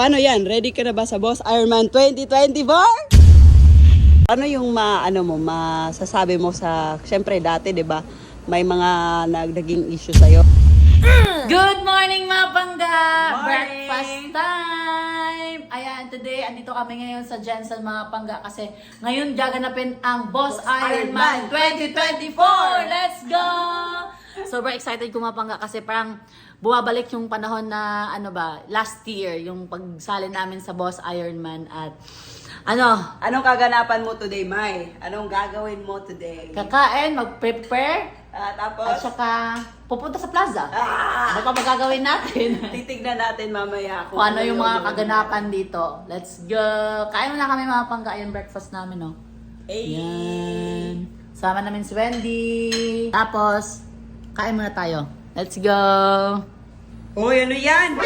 Paano yan? Ready ka na ba sa Boss Ironman 2024? Ano yung masasabi mo sa, syempre dati, di ba? May mga naging issue sa'yo. Good morning mga pangga! Morning! Breakfast time! Ayan, today, andito kami ngayon sa Jensen mga pangga kasi ngayon gaganapin ang Boss Ironman 2024! Let's go! Sobrang excited ko mga pangga kasi parang bumabalik yung panahon na last year, yung pagsali namin sa Boss Ironman at Anong kaganapan mo today, Mai? Anong gagawin mo today? kakain, mag-prepare, Tapos? at saka pupunta sa plaza. Ah! Ano pa magagawin natin? Titignan natin mamaya Kung ano yung mga kaganapan dito. Let's go! Kain muna kami mga pangga. Yung breakfast namin, no? Yan. Sama namin si Wendy. Tapos, kain muna tayo. Let's go! Uy, ano yan?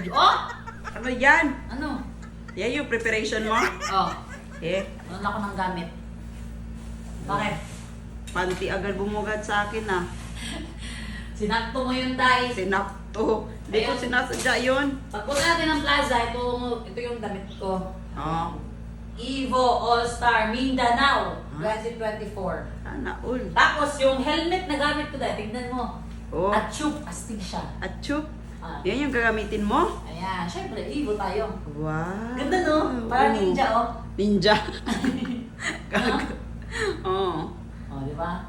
Oh! Ano yan? Ano? Yan yung preparation mo? Oh. Ano Ano ako ng gamit? Bakit? Panti agad bumugad sa akin ah. Sinakto mo yun, Day. Sinakto. Hindi ko Ayun. sinasadya yun. Pagpunta natin ng plaza, ito yung damit ko. Oo. Evo All-Star Mindanao 2024. Sana all. Tapos yung helmet na gamit ko dahil, tignan mo. Oh. Atchuk, astig siya. At chup. Ah. Yan yung gagamitin mo? Ayan, syempre, Evo tayo. Wow. Ganda no? Parang ninja oh. Ninja. No? Oo. Oh, di ba?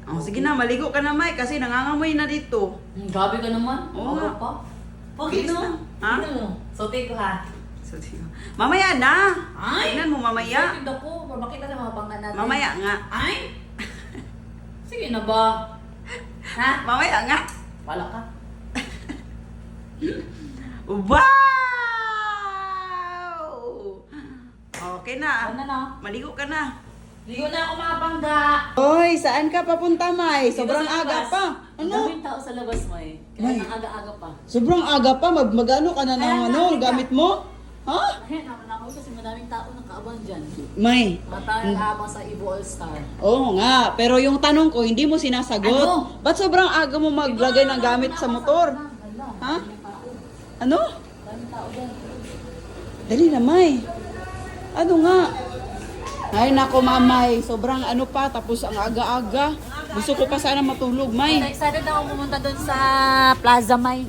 Oh, sige na, maligo ka na, Mai, kasi nangangamoy na dito. Grabe ka naman. Oo Ano nga. pa? Bilis no? na. Ha? Tingnan mo. Sote ko ha. So, mamaya na. Ay! Tingnan mo, mamaya. Excited ako. Makita na mga pangga natin. Mamaya nga. Ay! Sige na ba? Ha? Mamaya nga. Wala ka. Wow! Okay na. Ano na? Maligo ka na. Ligo na ako mga pangga. Hoy, saan ka papunta, Mai? Dito Sobrang sa aga labas. pa. Ang Ano? daming tao sa labas mo eh. May. Kaya ang aga-aga pa. Sobrang aga pa. Mag-ano ka na ng Kaya nga, teka. gamit mo? Ha? Ayan, naman ako kasi madaming tao nakaabang dyan. Mai. Mga tao nakaabang sa Evo All-Star. Oo nga, pero yung tanong ko, hindi mo sinasagot. Ano? Ba't sobrang aga mo maglagay ng gamit sa motor? Ha? Ano? Daming tao dyan. Dali na, Mai. Ano nga? Ay, nako, Mamay. Sobrang ano pa, tapos ang aga-aga. Gusto ko pa sana matulog, May. Excited ako pumunta doon sa Plaza May.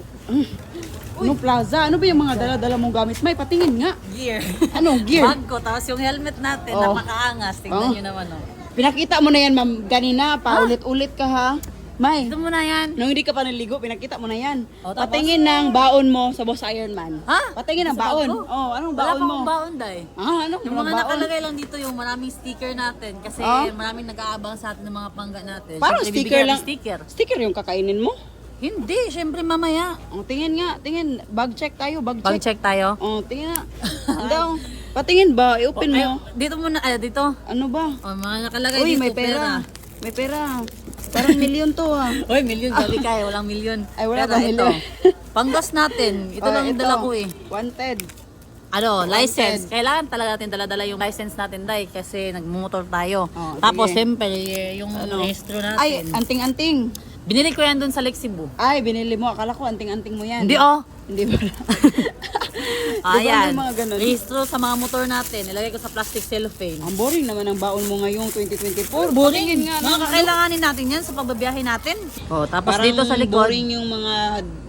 Anong plaza? Ano ba yung mga dala-dala mong gamit? May, patingin nga. Gear. Anong gear? Bag ko, tapos yung helmet natin, Oh. napakaangas. Tingnan Oh. nyo naman, oh. Pinakita mo na yan, ma'am. Kanina, paulit-ulit ka, ha? May, Ito mo na yan. nung hindi ka pa naligo, pinakita mo na yan. Oh, tapos? Patingin ng baon mo sa Boss Ironman. Ha? Patingin ng Sa baon. bag ko? Oh, anong Wala baon pa mo? akong baon, Day. Anong Yung mga baon? nakalagay lang dito, yung maraming sticker natin. Kasi Ah? maraming nag-aabang sa atin ng mga pangga natin. Parang Siyempre, sticker bibigyan lang. natin Sticker. Sticker yung kakainin mo? Hindi, syempre mamaya. Oh, tingin nga, tingin. Bag check tayo, bag check. Pag-check tayo. Oh, tingin nga. Daw. Patingin ba? I-open mo. Dito muna, dito. Ano ba? Oh, mga nakalagay Uy, dito, may pera. May pera. Parang milyon to ah. Uy, milyon, gabi kaya, walang milyon. Ay, wala Pero kang ito, milyon. panggas natin. Ito Oh, lang yung dala ko eh. Wanted. License. Kailangan talaga natin dala-dala yung license natin, Day, kasi nagmumotor tayo. Oh, Tapos, sige. syempre, yung registro natin. Ay, anting-anting. Binili ko yan dun sa Lexibu. Ay, binili mo. Akala ko anting-anting mo yan. Hindi, oh. Hindi ba? Ayan. may mga ganun? Registro sa mga motor natin. Nilagay ko sa plastic cellophane. Ang boring naman ang baon mo ngayong 2024. Boring. Patingin nga Mga ng- kakailanganin natin yan sa pagbabiyahe natin. Oh, tapos Parang dito sa likod. boring yung mga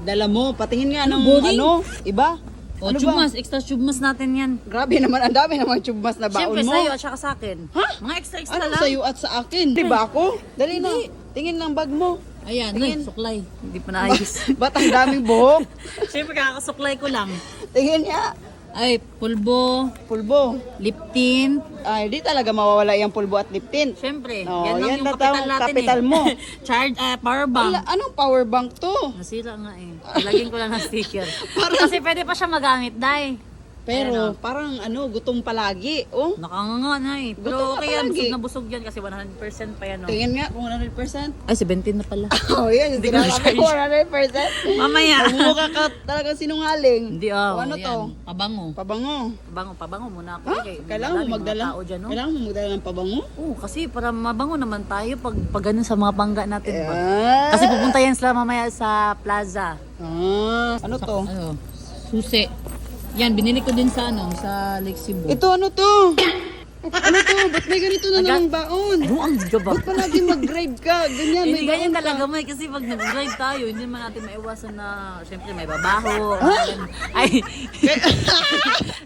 dala mo. Patingin nga ng Boring? iba. Oh, Ano chubmas. Extra chubmas natin yan. Grabe naman, ang dami naman tubas na baon Siyempre, mo. sa'yo at saka sa akin. Ha? Mga extra-extra Ano lang. sa'yo at sa akin? Di ba ako? Dali na. Tingin ng bag mo. Ayan, Tingin. ay, suklay. Hindi pa naayos. Ba't ang daming buhok? Siyempre, kakasuklay ko lang. Tingin niya. Ay, pulbo, Pulbo. lip tint. Ay, di talaga mawawala yung pulbo at lip tint. Siyempre, Oh, yan lang yan yung na kapital daw, natin kapital mo. Charge, power bank. Wala, anong power bank to? Nasira nga eh. Ilagyan ko lang ng sticker. Kasi pwede pa siya magamit, Day. Pero parang gutom palagi. Oh, Nakanganga na eh. Gutom Pero na okay yan, palagi. busog na busog yan kasi 100% pa yan. Oh. tingin nga kung 100%. Ay, 17 na pala. Oh, yan. Hindi ko ko na-charge. 100%. Mamaya. Magmumukha ka talagang sinungaling. Hindi O, ano yan. to? Pabango. Pabango. Pabango muna ako. Ha? Kaya Kailangan mo madaming mga magdala. tao dyan, no? Kailangan mo magdala ng pabango? Oo, kasi para mabango naman tayo pag ganun sa mga bangga natin. Ah. Kasi pupunta yan sila mamaya sa plaza. Ano to? Ano? Susi. Yan, binili ko din sa sa Lake Cebu. Ito ano to? Ano to? Ba't may ganito na namang baon? Ang gaba. Ba't palagi mag-drive ka? Ganyan, may Hindi ganyan baon ka. talaga may kasi pag nag-drive tayo, hindi naman natin maiwasan na syempre may babaho. Ay.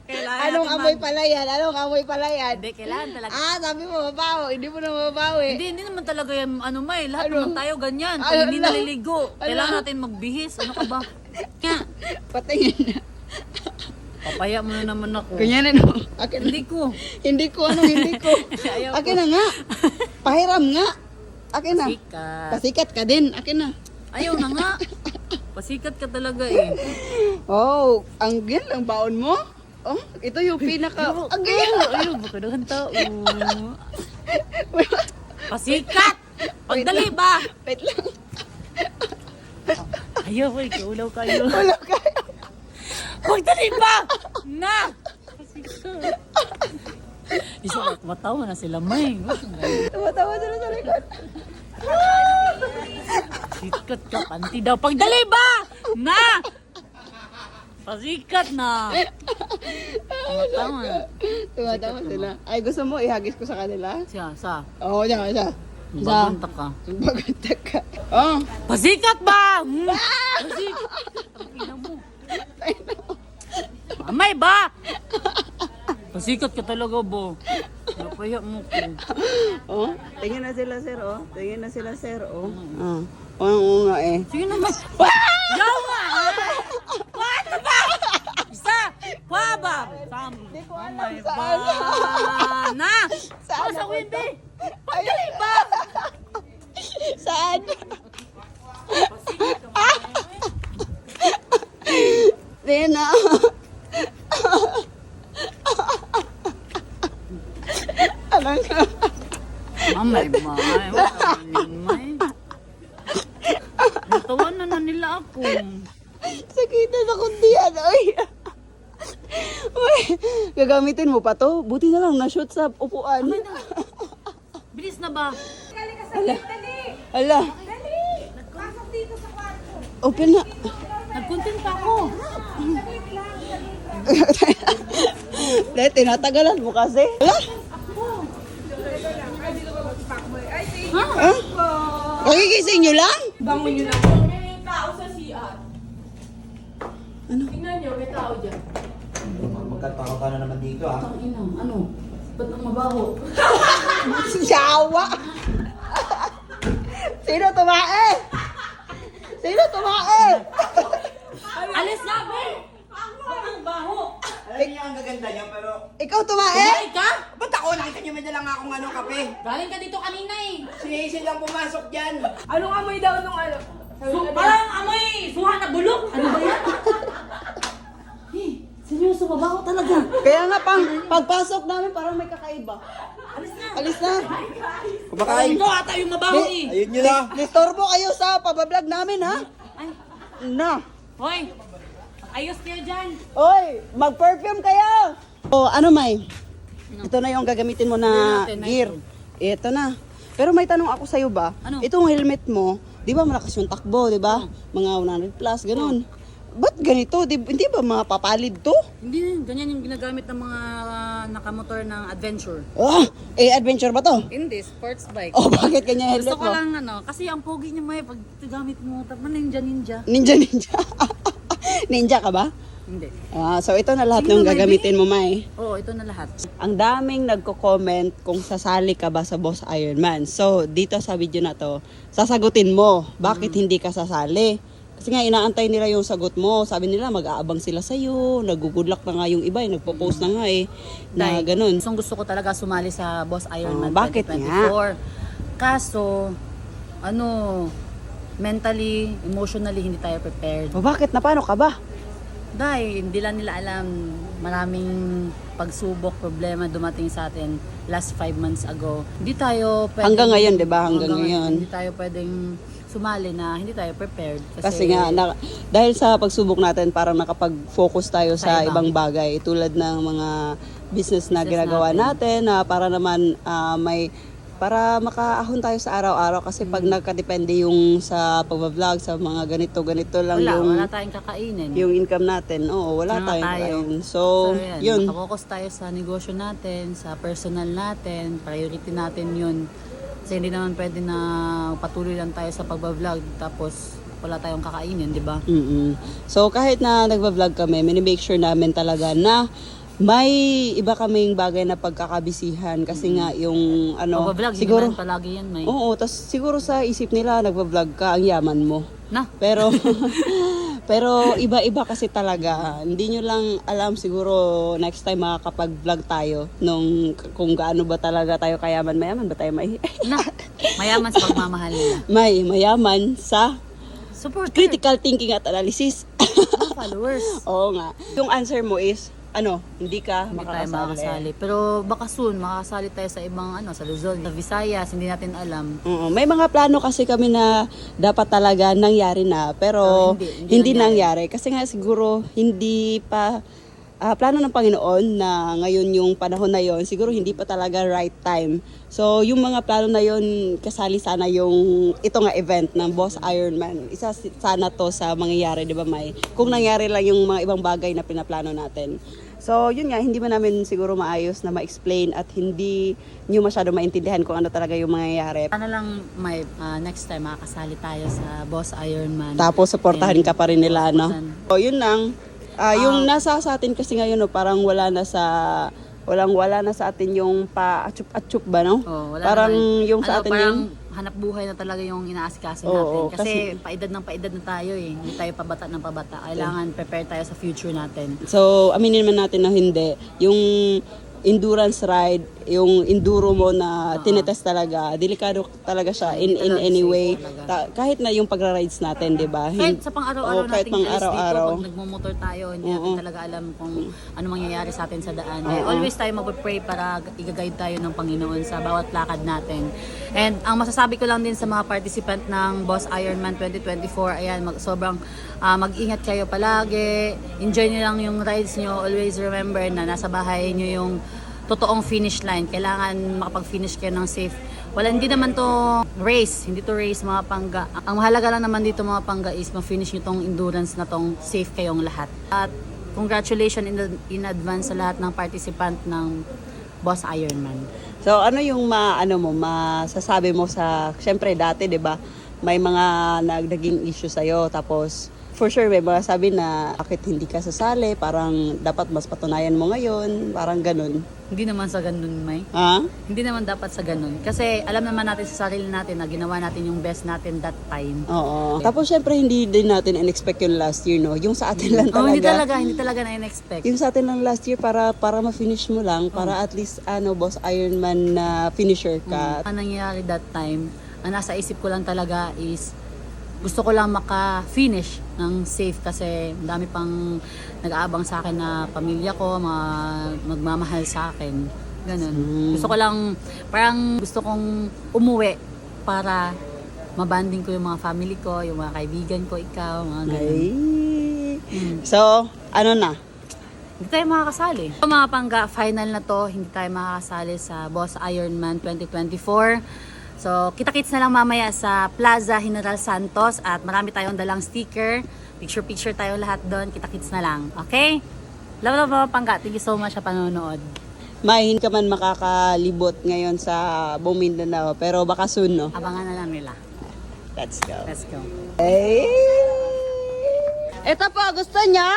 Kailangan Anong natin amoy pala yan? Anong amoy pala yan? Hindi, kailangan talaga. Sabi mo mabaho. Hindi mo na mabaho eh. Hindi naman talaga yan, may, lahat Ano? naman tayo ganyan. Ano? Pag hindi naliligo, Ano? kailangan natin magbihis. Ano ka ba? Nga, Patingin na. papaya mo na naman ako. Ganyan ano? Akin Hindi ko. Hindi ko, hindi ko. Ayaw Akin na nga. Pahiram nga. Akin na. Sikat. Pasikat ka din. Akin na. Ayaw na nga. Pasikat ka talaga eh. Oh, ang gil ang baon mo. Oh, ito yung pinaka... Ang gil! Ayaw, baka naman tao. Pasikat! Pagdali ba? Wait lang. Ayaw, kaulaw kayo. Wala ka. Pagdali ba? Na! Pasikat. Isa, matawa na sila, May. Tumatawa sila sa likod. Sikat ka, panty daw. Pagdali ba? Na! Pasikat na. Matawa na. Tumatawa sila. Ay, gusto mo ihagis ko sa kanila? Siya, sa. Oo, siya, siya. Babanta ka. Baganta ka. Oh. Pasikat ba? Pasikat. Ang ina mo. Amay ba? Pasikat ka talaga, bo. Napaya mo ko. Oh, tingin na sila, sir, oh. Tingin na sila, sir, oh. Ah. Oo nga eh. Sige naman. Yawa! Paano ba? Isa! Paba! Sam! ko alam Amay saan. ba? Na! Saan Sa ako Wimby! Pagdali ba? Saan? Tina. Alam ka. Amay ba? Amay. Natawanan na nila ako. Sakitan ako diyan. Ay. Uy, gagamitin mo pa to? Buti na lang na-shoot sa upuan. Bilis na ba? Ala. Open na. Nag-content pa ako. Dahil tinatagalan mo kasi. Ala. Ha? Ha? Kagigising nyo lang? Bangon nyo lang. May tao sa CR. Ano? Tingnan nyo, may tao dyan. Magkatao ka na naman dito ah. Ang ina, ano? Ba't ang mabaho? Jawa! Sino tumae? Sino tumae? Alis na, be! Ba't ang baho? Alam niyo ang gaganda niya pero... Ikaw tumae? Kumain ka? Ba't ako? Nakita niyo may dalang akong kape. Galing ka dito kanina eh. Si Hazel lang pumasok dyan. Anong amoy daw nung ano? Parang amoy suha na bulok. Ano ba yan? Eh, seryoso, mabaho talaga. Kaya nga pagpasok namin parang may kakaiba. Alis na. Alis na. Kumakain. Ito ata yung mabaho eh. Ayun nyo na. Disturbo kayo sa pabablog namin ha? Ay, Na. hoy. Ayos kayo dyan. Oy, mag-perfume kayo. O ano May? Ito na yung gagamitin mo na Hindi natin, gear. Ito na. Pero may tanong ako sa'yo ba? Ano? Itong helmet mo, di ba malakas yung takbo, di ba? Mga 100 plus, ganun. Ba't ganito? Hindi ba mapapalid to? Hindi, ganyan yung ginagamit ng mga nakamotor ng adventure. Adventure ba to? Hindi, sports bike. O bakit kanya helmet Gusto ko mo? lang kasi ang pogi niya may pag gamit mo, tapos ninja. Ninja. Ninja ka ba? Hindi. So ito na lahat Sige ng na, May gagamitin mo, May. Oo, ito na lahat. Ang daming nagko-comment kung sasali ka ba sa Boss Ironman. So, dito sa video na to, sasagutin mo bakit hindi ka sasali. Kasi nga, inaantay nila yung sagot mo. Sabi nila, mag-aabang sila sa'yo. Nag-good luck na nga yung iba. Nagpo-post na nga na Dahil ganun. gusto ko talaga sumali sa Boss Ironman bakit 2024. Kaso, mentally, emotionally, hindi tayo prepared. O bakit? Na paano ka ba? Dahil hindi lang nila alam, maraming pagsubok, problema dumating sa atin last 5 months ago. Hindi tayo pwedeng... Hanggang ngayon, di ba? Hanggang ngayon. Hindi tayo pwedeng sumali na hindi tayo prepared. Kasi nga, dahil sa pagsubok natin, parang nakapag-focus tayo sa Sa ibang bagay. Tulad ng mga business na Business ginagawa natin na para naman may para makaahon tayo sa araw-araw kasi pag nagkadepende yung sa pag-vlog sa mga ganito lang Wala tayong kakainin. yung income natin. Oo, wala Wala tayong tayo. kain. So, yun. Makapokus tayo sa negosyo natin, sa personal natin, priority natin yun. Kasi hindi naman pwede na patuloy lang tayo sa pag-vlog tapos wala tayong kakainin, di ba? Mm-mm. So, kahit na nagva-vlog kami, mini-make sure namin talaga na may iba kaming bagay na pagkakabisihan kasi nga yung Pag-vlog, siguro hindi naman palagi yan, may. oo, tas siguro sa isip nila nagva-vlog ka, ang yaman mo. Na, Pero pero iba-iba kasi talaga. Hindi nyo lang alam siguro next time makakapag-vlog tayo nung kung gaano ba talaga tayo kayaman. Mayaman ba tayo may na. Mayaman sa pagmamahal nila. may mayaman sa Support critical thinking at analysis. followers. Oo nga. Yung answer mo is hindi ka Hindi tayo makakasali. makakasali. Pero baka soon, makakasali tayo sa ibang sa Luzon, sa Visayas, hindi natin alam. Oo, may mga plano kasi kami na dapat talaga nangyari na pero Pero hindi nangyari kasi nga siguro hindi pa plano ng Panginoon na ngayon yung panahon na yon siguro hindi pa talaga right time. So yung mga plano na yon kasali sana yung ito nga event ng Boss Ironman. Isa sana to sa mangyayari, 'di ba, May? Kung nangyari lang yung mga ibang bagay na pinaplano natin. So, yun nga, hindi man namin siguro maayos na ma-explain at hindi nyo masyado maintindihan kung ano talaga yung mangyayari. Sana lang may next time makakasali tayo sa Boss Ironman. Tapos, supportahan ka pa rin nila, no? Supportahan. So, yun lang. Yung nasa sa atin kasi ngayon, no, parang wala na sa atin yung pa-atsup ba, no? Oh, wala parang naman. yung sa atin parang yun. hanap buhay na talaga yung inaasikaso Oo, natin. Kasi paedad na tayo eh. Hindi tayo pabata ng pabata. Kailangan prepare tayo sa future natin. So, aminin man natin na hindi. Yung endurance ride, yung enduro mo na tinetest talaga, delikado talaga siya in any way. Kahit na yung pagra-rides natin, 'di ba? Kahit sa pang-araw-araw kahit nating alis pang-araw-araw. dito, pag nagmumotor tayo, hindi natin talaga alam kung ano mangyayari sa atin sa daan. Eh, always tayo mag-pray para i-guide tayo ng Panginoon sa bawat lakad natin. And ang masasabi ko lang din sa mga participant ng Boss Ironman 2024, ayan, sobrang mag-ingat kayo palagi. Enjoy niyo lang yung rides niyo. Always remember na nasa bahay niyo yung totoong finish line. Kailangan makapag-finish kayo ng safe. Hindi naman to race. Hindi to race, mga pangga. Ang mahalaga lang naman dito, mga pangga, is ma-finish nyo tong endurance na tong safe kayong lahat. At congratulations in advance sa lahat ng participant ng Boss Ironman. So, ano yung masasabi mo sa, syempre dati, 'di ba? May mga naging issue sa'yo, tapos for sure may mga sabi na bakit hindi ka sasali, parang dapat mas patunayan mo ngayon, parang ganun. Hindi naman sa ganun, May. Ha? Hindi naman dapat sa ganun. Kasi alam naman natin sa sarili natin na ginawa natin yung best natin that time. Oo. Tapos syempre hindi din natin in-expect yung last year, no? Yung sa atin lang talaga. Hindi talaga na-expect. Yung sa atin lang last year para ma-finish mo lang, para at least Boss Ironman na finisher ka. Ang nangyayari that time, ang nasa isip ko lang talaga is gusto ko lang maka-finish ng safe kasi dami pang nag-aabang sa akin na pamilya ko, magmamahal sa akin. Ganun. Gusto ko lang, parang gusto kong umuwi para mabanding ko yung mga family ko, yung mga kaibigan ko, ikaw, mga ganun. Ay. So, ano na? Hindi tayo makakasali. So, mga pangga, final na to, hindi tayo makakasali sa Boss Ironman 2024. So, kita-kits na lang mamaya sa Plaza General Santos at marami tayong dalang sticker. Picture-picture tayo lahat doon. Kita-kits na lang. Okay? Love mga pangga. Thank you so much sa panonood. May hindi ka man makakalibot ngayon sa buong Mindanao, pero baka soon, no? Abangan na lang nila. Let's go. Let's go. Hey! Ito po, gusto niya?